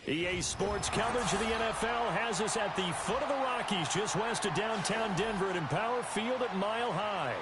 EA Sports coverage of the NFL has us at the foot of the Rockies, just west of downtown Denver at Empower Field at Mile High.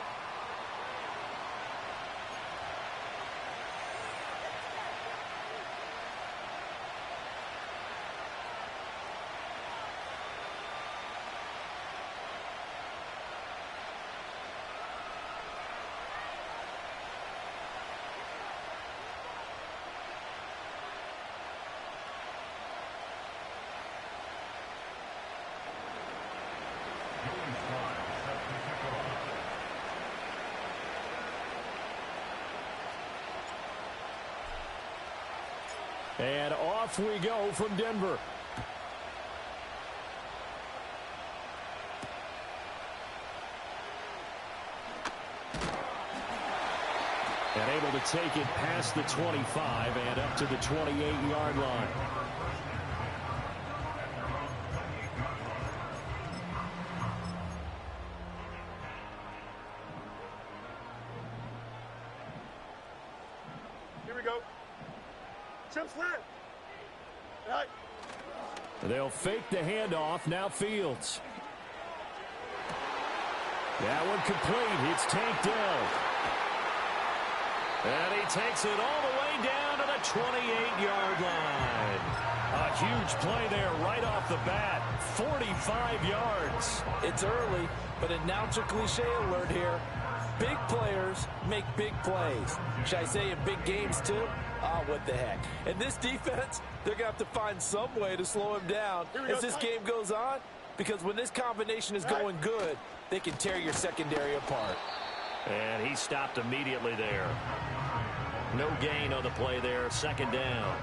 And off we go from Denver. And able to take it past the 25 and up to the 28-yard line. Here we go. Chip slip. Right. They'll fake the handoff. Now Fields. That one complete. It's tanked down. And he takes it all the way down to the 28-yard line. A huge play there right off the bat. 45 yards. It's early, but announcer cliche alert here. Big players make big plays. Should I say in big games too? Oh, what the heck. And this defense, they're going to have to find some way to slow him down as this game goes on. Because when this combination is going good, they can tear your secondary apart. And he stopped immediately there. No gain on the play there. Second down.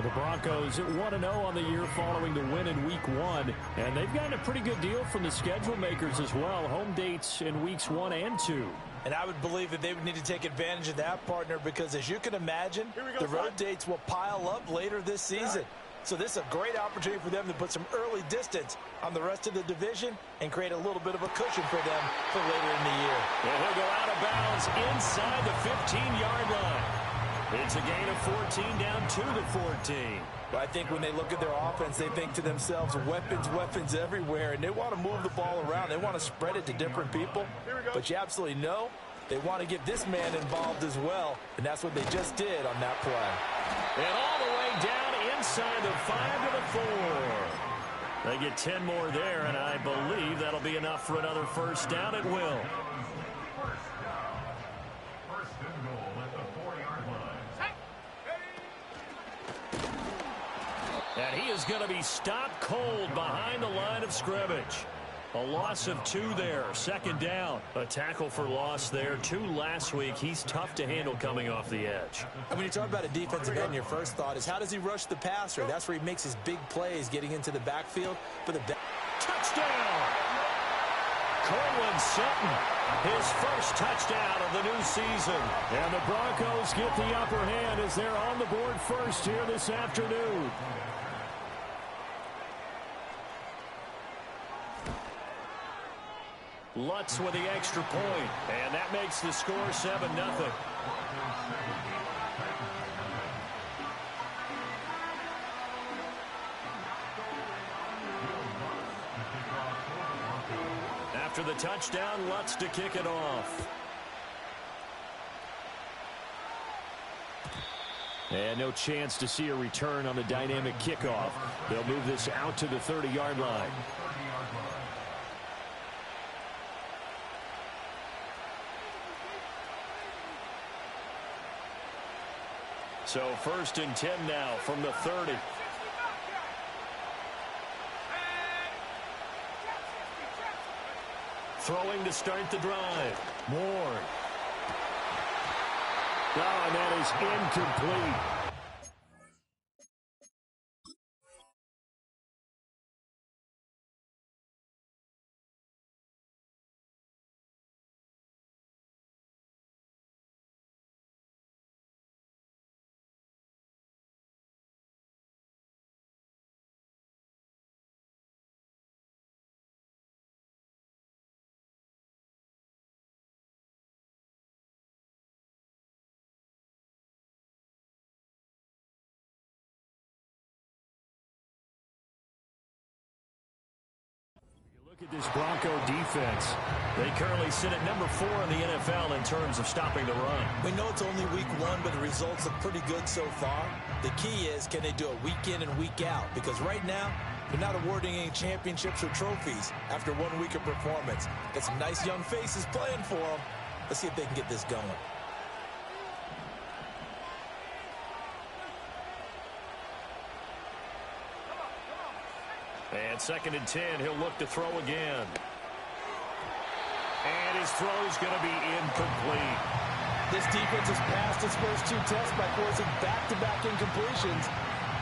The Broncos at 1-0 on the year following the win in Week 1. And they've gotten a pretty good deal from the schedule makers as well. Home dates in Weeks 1 and 2. And I would believe that they would need to take advantage of that, partner, because as you can imagine, the road dates will pile up later this season. So this is a great opportunity for them to put some early distance on the rest of the division and create a little bit of a cushion for them for later in the year. And he'll go out of bounds inside the 15-yard line. It's a gain of 14 down to the 14. But I think when they look at their offense, they think to themselves, weapons, weapons everywhere, and they want to move the ball around. They want to spread it to different people. But you absolutely know they want to get this man involved as well, and that's what they just did on that play. And all the way down inside the 5 to the 4. They get 10 more there, and I believe that'll be enough for another first down. It will. And he is going to be stopped cold behind the line of scrimmage. A loss of 2 there. Second down. A tackle for loss there. 2 last week. He's tough to handle coming off the edge. And when you talk about a defensive end, your first thought is how does he rush the passer? That's where he makes his big plays getting into the backfield. For the touchdown! Cortland Sutton, his first touchdown of the new season. And the Broncos get the upper hand as they're on the board first here this afternoon. Lutz with the extra point, and that makes the score 7-0. After the touchdown, Lutz to kick it off. And no chance to see a return on the dynamic kickoff. They'll move this out to the 30-yard line. So 1st and 10 now from the 30. Throwing to start the drive. Moore. Oh, and that is incomplete. This Bronco defense, they currently sit at number 4 in the NFL in terms of stopping the run. We know it's only week 1, but the results look pretty good so far. The key is, can they do it week in and week out? Because right now, they're not awarding any championships or trophies after 1 week of performance. Got some nice young faces playing for them. Let's see if they can get this going. And 2nd and 10, he'll look to throw again. And his throw's going to be incomplete. This defense has passed its first 2 tests by forcing back-to-back incompletions.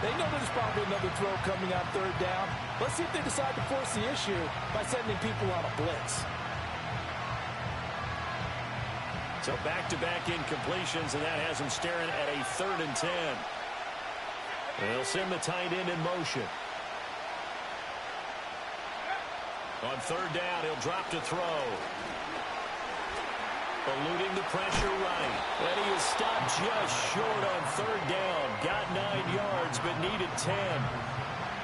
They know there's probably another throw coming on 3rd down. Let's see if they decide to force the issue by sending people on a blitz. So back-to-back incompletions, and that has him staring at a 3rd and 10. They'll send the tight end in motion. On 3rd down, he'll drop to throw. Eluding the pressure right. And he is stopped just short on 3rd down. Got 9 yards, but needed 10.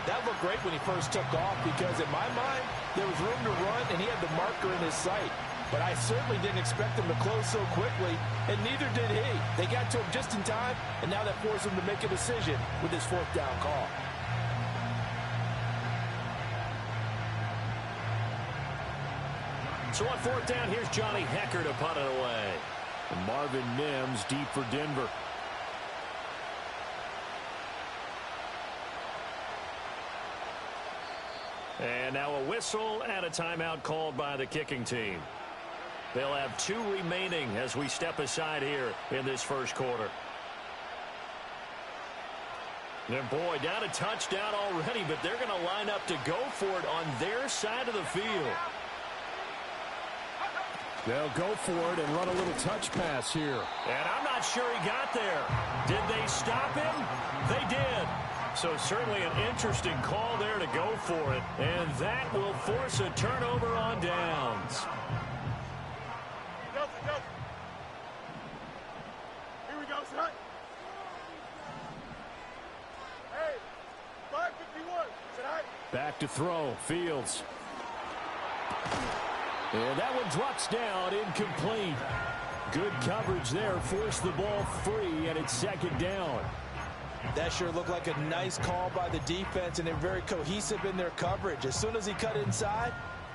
That looked great when he first took off because, in my mind, there was room to run, and he had the marker in his sight. But I certainly didn't expect him to close so quickly, and neither did he. They got to him just in time, and now that forced him to make a decision with his 4th down call. So on 4th down, here's Johnny Hecker to punt it away. And Marvin Mims deep for Denver. And now a whistle and a timeout called by the kicking team. They'll have 2 remaining as we step aside here in this first quarter. And boy, down a touchdown already, but they're going to line up to go for it on their side of the field. They'll go for it and run a little touch pass here. And I'm not sure he got there. Did they stop him? They did. So certainly an interesting call there to go for it. And that will force a turnover on downs. Here we go, son. Hey, 5:51. Tonight. Back to throw. Fields. And that one drops down, incomplete. Good coverage there, forced the ball free, and it's 2nd down. That sure looked like a nice call by the defense, and they're very cohesive in their coverage. As soon as he cut inside,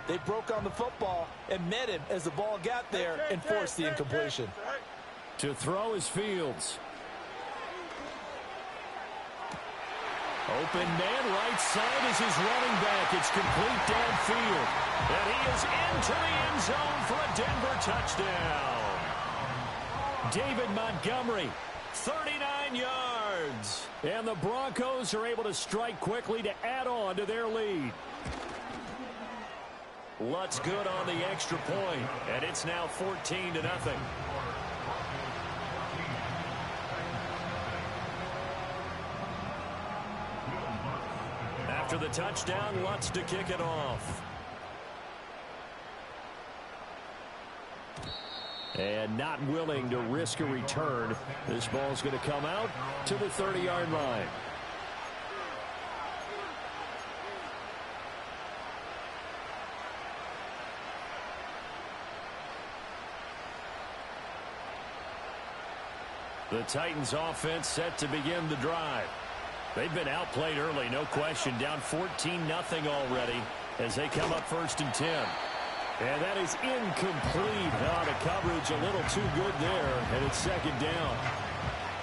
they broke on the football and met him as the ball got there and forced the incompletion. To throw is Fields. Open man, right side is his running back. It's complete downfield. And he is into the end zone for a Denver touchdown. David Montgomery, 39 yards. And the Broncos are able to strike quickly to add on to their lead. Lutz good on the extra point, and it's now 14-0. After the touchdown, Lutz to kick it off. And not willing to risk a return. This ball's going to come out to the 30-yard line. The Titans offense set to begin the drive. They've been outplayed early, no question. Down 14-0 already as they come up 1st and 10. And that is incomplete. The coverage a little too good there, and it's 2nd down.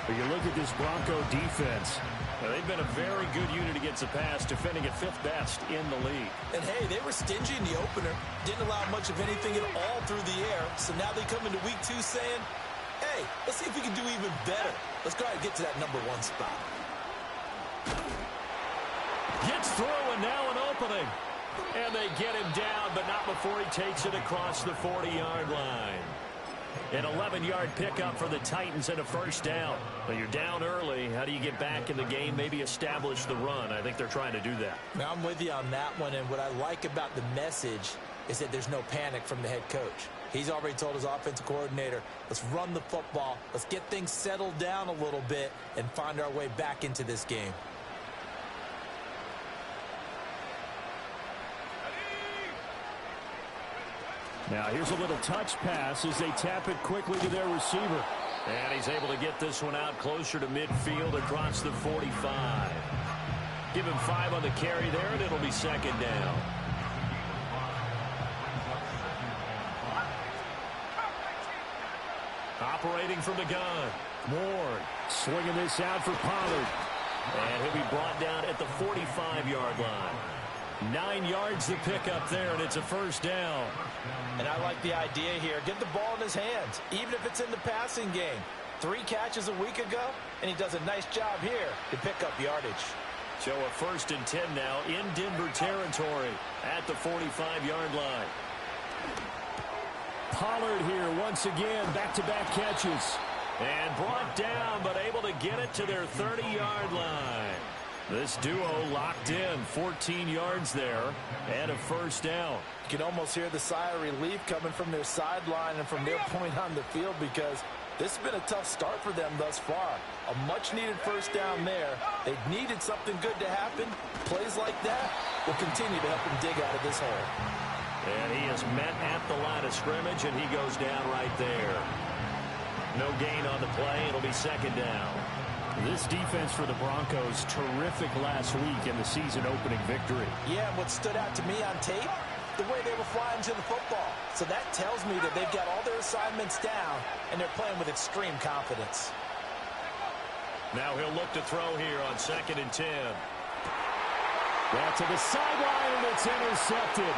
But you look at this Bronco defense. They've been a very good unit against the pass, defending at 5th best in the league. And, hey, they were stingy in the opener. Didn't allow much of anything at all through the air. So now they come into week 2 saying, hey, let's see if we can do even better. Let's go ahead and get to that number 1 spot. Gets through, and now an opening. And they get him down, but not before he takes it across the 40-yard line. An 11-yard pickup for the Titans and a 1st down. When you're down early, how do you get back in the game, maybe establish the run? I think they're trying to do that. Now, I'm with you on that one, and what I like about the message is that there's no panic from the head coach. He's already told his offensive coordinator, let's run the football, let's get things settled down a little bit and find our way back into this game. Now here's a little touch pass as they tap it quickly to their receiver. And he's able to get this one out closer to midfield across the 45. Give him 5 on the carry there, and it'll be second down. Operating from the gun. Ward swinging this out for Pollard. And he'll be brought down at the 45-yard line. 9 yards to pick up there, and it's a first down. And I like the idea here. Get the ball in his hands, even if it's in the passing game. 3 catches a week ago, and he does a nice job here to pick up yardage. So a 1st and 10 now in Denver territory at the 45-yard line. Pollard here once again, back-to-back catches. And brought down, but able to get it to their 30-yard line. This duo locked in, 14 yards there, and a first down. You can almost hear the sigh of relief coming from their sideline and from their point on the field, because this has been a tough start for them thus far. A much-needed first down there. They've needed something good to happen. Plays like that will continue to help them dig out of this hole. And he is met at the line of scrimmage, and he goes down right there. No gain on the play. It'll be second down. This defense for the Broncos, terrific last week in the season-opening victory. Yeah, what stood out to me on tape, the way they were flying to the football. So that tells me that they've got all their assignments down, and they're playing with extreme confidence. Now he'll look to throw here on 2nd and 10. Back to the sideline, and it's intercepted.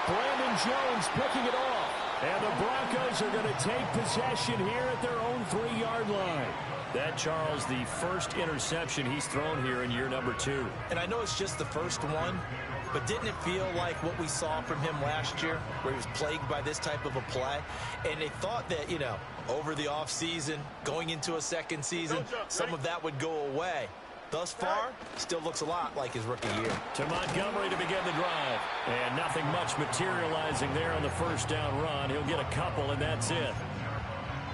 Brandon Jones picking it off. And the Broncos are going to take possession here at their own 3-yard line. That, Charles, the first interception he's thrown here in year number 2. And I know it's just the first one, but didn't it feel like what we saw from him last year, where he was plagued by this type of a play? And they thought that, you know, over the offseason, going into a second season, some of that would go away. Thus far, still looks a lot like his rookie year. To Montgomery to begin the drive. And nothing much materializing there on the first down run. He'll get a couple, and that's it.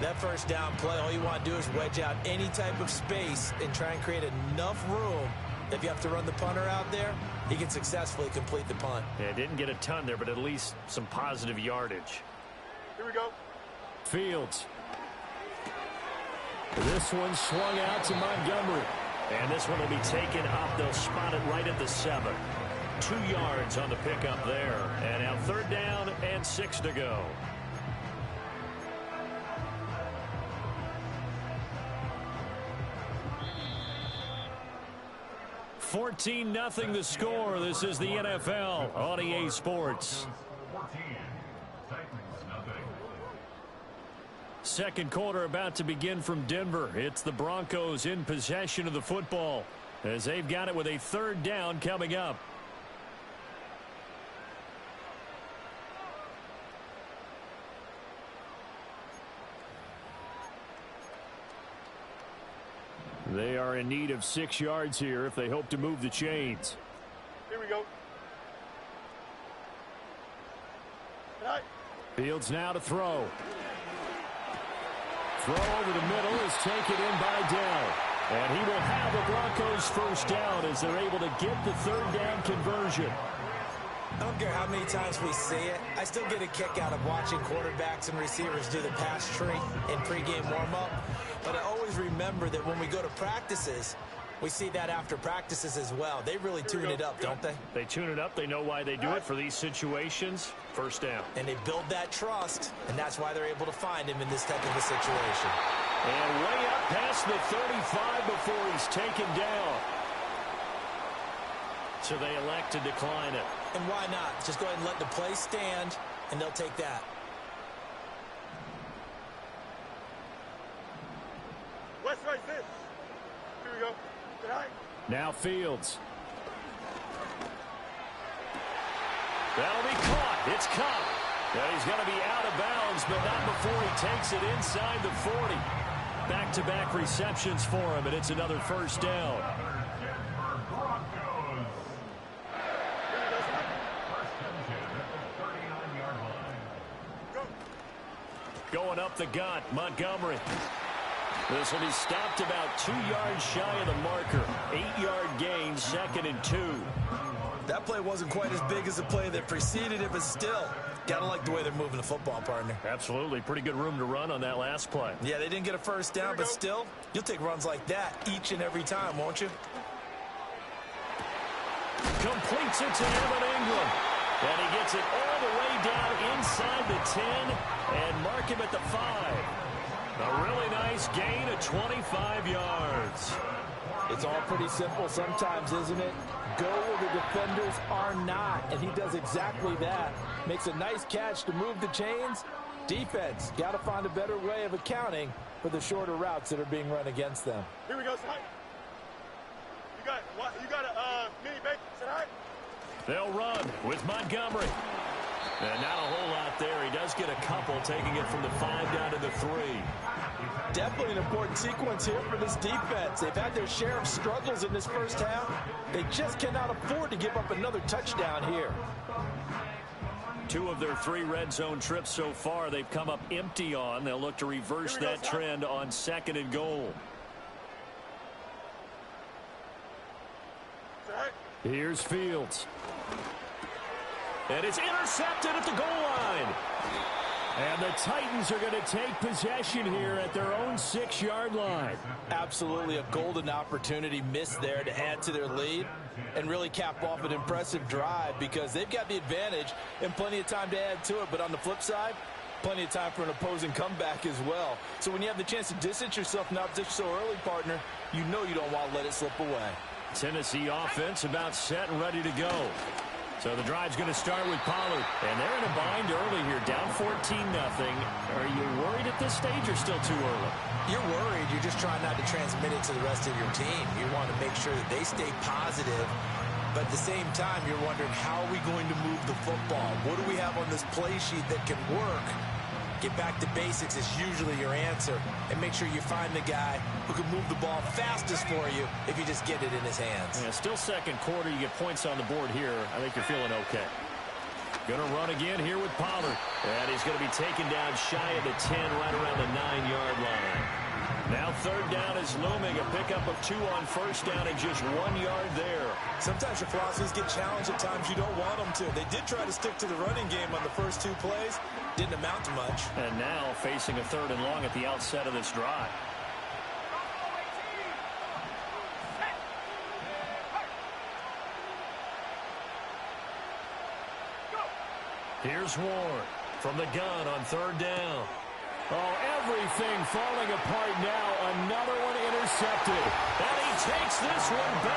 That first down play, all you want to do is wedge out any type of space and try and create enough room. If you have to run the punter out there, he can successfully complete the punt. Yeah, didn't get a ton there, but at least some positive yardage. Here we go. Fields. This one swung out to Montgomery. And this one will be taken up. They'll spot it right at the 7. 2 yards on the pickup there. And now 3rd down and 6 to go. $14-0 the score. This is the NFL on EA Sports. Second quarter about to begin from Denver. It's the Broncos in possession of the football as they've got it with a 3rd down coming up. They are in need of 6 yards here if they hope to move the chains. Here we go. Right. Fields now to throw. Throw over the middle is taken in by Dell. And he will have the Broncos first down as they're able to get the 3rd down conversion. I don't care how many times we see it. I still get a kick out of watching quarterbacks and receivers do the pass tree in pregame warm-up. But I always remember that when we go to practices, we see that after practices as well. They really tune it up, don't they? They tune it up. They know why they do it for these situations. First down. And they build that trust, and that's why they're able to find him in this type of a situation. And way up past the 35 before he's taken down. So they elect to decline it. And why not? Just go ahead and let the play stand, and they'll take that. West right this. Here we go. Right. Now Fields. That'll be caught. It's caught. And he's going to be out of bounds, but not before he takes it inside the 40. Back-to-back receptions for him, and it's another first down. Going up the gut, Montgomery. This will be stopped about 2 yards shy of the marker. 8-yard gain, 2nd and 2. That play wasn't quite as big as the play that preceded it, but still, gotta like the way they're moving the football, partner. Absolutely. Pretty good room to run on that last play. Yeah, they didn't get a first down, but still, you'll take runs like that each and every time, won't you? Completes it to Evan Ingram. And he gets it all the way down inside the 10 and mark him at the 5. A really nice gain of 25 yards. It's all pretty simple sometimes, isn't it? Go where the defenders are not, and he does exactly that. Makes a nice catch to move the chains. Defense, got to find a better way of accounting for the shorter routes that are being run against them. Here we go, son. You got a mini bake, sit high. They'll run with Montgomery. And not a whole lot there. He does get a couple, taking it from the 5 down to the 3. Definitely an important sequence here for this defense. They've had their share of struggles in this first half. They just cannot afford to give up another touchdown here. 2 of their 3 red zone trips so far, they've come up empty on. They'll look to reverse that trend on 2nd and goal. Here's Fields. And it's intercepted at the goal line. And the Titans are going to take possession here at their own 6-yard line. Absolutely a golden opportunity missed there to add to their lead and really cap off an impressive drive because they've got the advantage and plenty of time to add to it. But on the flip side, plenty of time for an opposing comeback as well. So when you have the chance to distance yourself from opposition so early, partner, you know you don't want to let it slip away. Tennessee offense about set and ready to go. So the drive's going to start with Pollard. And they're in a bind early here, down 14-0. Are you worried at this stage or still too early? You're worried. You're just trying not to transmit it to the rest of your team. You want to make sure that they stay positive. But at the same time, you're wondering, how are we going to move the football? What do we have on this play sheet that can work? Get back to basics is usually your answer. And make sure you find the guy who can move the ball fastest for you if you just get it in his hands. Yeah, still second quarter. You get points on the board here. I think you're feeling okay. Going to run again here with Pollard. And he's going to be taken down shy of the 10, right around the 9-yard line. Now 3rd down is looming. A pickup of 2 on 1st down and just 1 yard there. Sometimes your philosophies get challenged at times you don't want them to. They did try to stick to the running game on the first 2 plays. Didn't amount to much. And now facing a 3rd and long at the outset of this drive. Here's Ward from the gun on 3rd down. Oh, everything falling apart now. Another one intercepted. And he takes this one back.